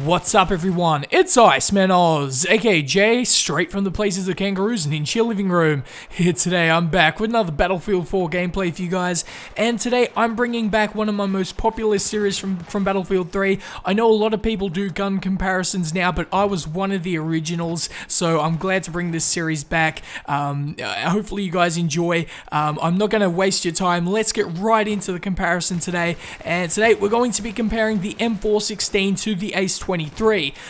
What's up everyone, it's Iceman Oz, aka Jay, straight from the places of kangaroos and in your living room. Here today I'm back with another Battlefield 4 gameplay for you guys, and today I'm bringing back one of my most popular series from Battlefield 3. I know a lot of people do gun comparisons now, but I was one of the originals, so I'm glad to bring this series back. Hopefully you guys enjoy. I'm not going to waste your time, let's get right into the comparison today, and today we're going to be comparing the M416 to the Ace-23.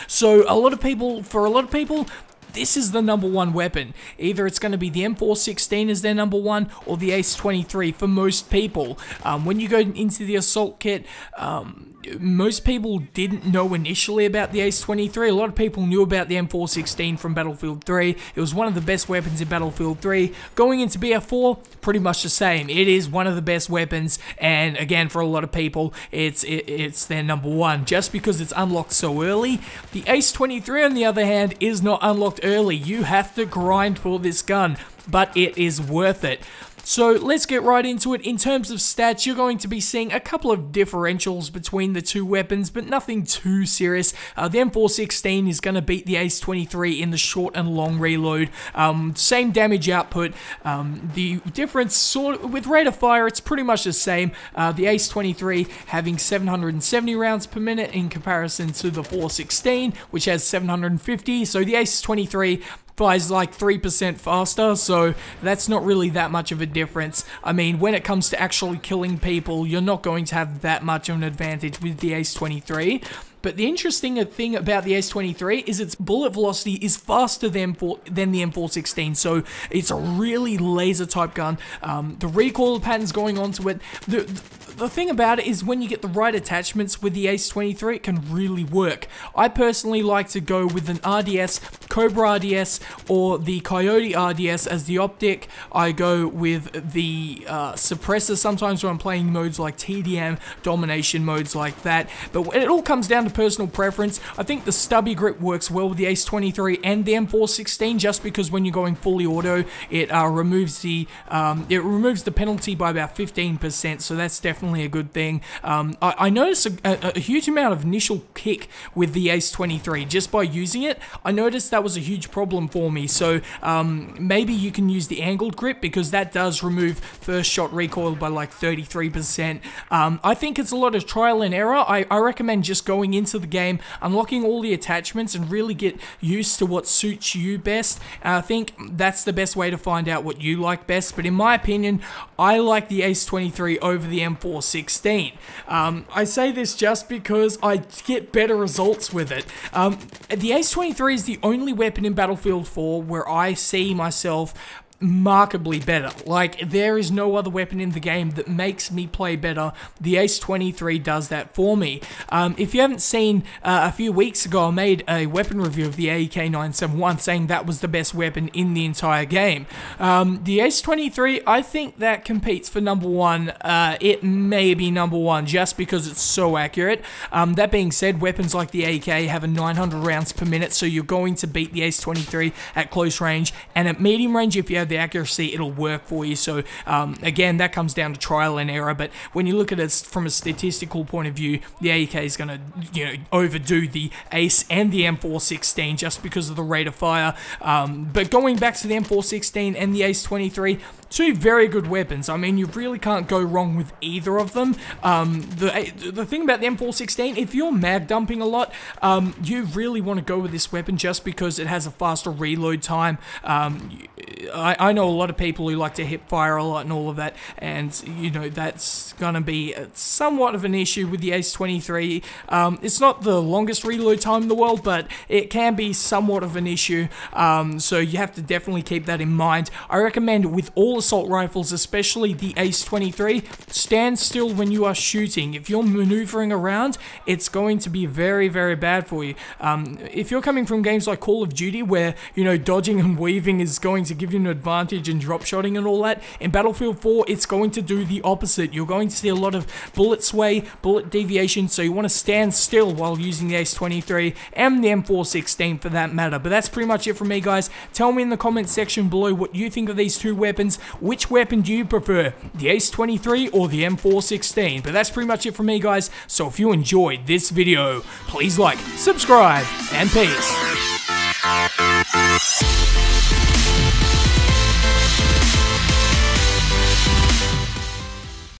So for a lot of people, this is the number one weapon. Either it's going to be the M416 as their number one, or the Ace-23 for most people. When you go into the assault kit, most people didn't know initially about the Ace-23. A lot of people knew about the M416 from Battlefield 3. It was one of the best weapons in Battlefield 3. Going into BF4, pretty much the same. It is one of the best weapons, and again, for a lot of people, it's their number one, just because it's unlocked so early. The Ace-23, on the other hand, is not unlocked early. You have to grind for this gun, but it is worth it. So let's get right into it. In terms of stats, you're going to be seeing a couple of differentials between the two weapons, but nothing too serious. The M416 is going to beat the Ace-23 in the short and long reload. Same damage output. The difference, with rate of fire, it's pretty much the same. The Ace-23 having 770 rounds per minute in comparison to the 416, which has 750. So the Ace-23 flies like 3% faster, so that's not really that much of a difference. I mean, when it comes to actually killing people, you're not going to have that much of an advantage with the Ace-23. But the interesting thing about the Ace-23 is its bullet velocity is faster than the M416, so it's a really laser type gun. The recoil patterns going onto it, the thing about it is when you get the right attachments with the Ace-23, it can really work. I personally like to go with an RDS, Cobra RDS, or the Coyote RDS as the optic. I go with the suppressor sometimes when I'm playing modes like TDM, domination modes like that. But it all comes down to personal preference. I think the stubby grip works well with the Ace-23 and the M416, just because when you're going fully auto, it removes the penalty by about 15%, so that's definitely a good thing. I noticed a huge amount of initial kick with the Ace-23 just by using it. I noticed that was a huge problem for me, so maybe you can use the angled grip, because that does remove first shot recoil by like 33%. I think it's a lot of trial and error. I recommend just going into the game, unlocking all the attachments, and really get used to what suits you best. I think that's the best way to find out what you like best, but in my opinion, I like the Ace-23 over the M416. I say this just because I get better results with it. The Ace-23 is the only weapon in Battlefield 4 where I see myself markedly better. Like, there is no other weapon in the game that makes me play better. The Ace-23 does that for me. If you haven't seen, a few weeks ago I made a weapon review of the AK-971 saying that was the best weapon in the entire game. The Ace-23, I think that competes for number one. It may be number one just because it's so accurate. That being said, weapons like the AK have a 900 rounds per minute, so you're going to beat the Ace-23 at close range, and at medium range, if you have the accuracy, it'll work for you. So again, that comes down to trial and error, but when you look at it from a statistical point of view, the AK is going to overdo the Ace and the M416 just because of the rate of fire. But going back to the M416 and the Ace-23, two very good weapons. I mean, you really can't go wrong with either of them. The thing about the M416, if you're mag dumping a lot, you really want to go with this weapon just because it has a faster reload time. I know a lot of people who like to hip fire a lot and all of that, and that's gonna be somewhat of an issue with the Ace-23. It's not the longest reload time in the world, but it can be somewhat of an issue, so you have to definitely keep that in mind. I recommend with all assault rifles, especially the Ace-23, stand still when you are shooting. If you're maneuvering around, it's going to be very, very bad for you. If you're coming from games like Call of Duty, where dodging and weaving is going to give you an advantage in drop shotting and all that, in Battlefield 4 it's going to do the opposite. You're going to see a lot of bullet sway, bullet deviation, so you want to stand still while using the Ace-23 and the M416 for that matter. But that's pretty much it from me, guys. Tell me in the comment section below what you think of these two weapons. which weapon do you prefer, the Ace 23 or the M416? But that's pretty much it from me, guys. So if you enjoyed this video, please like, subscribe, and peace.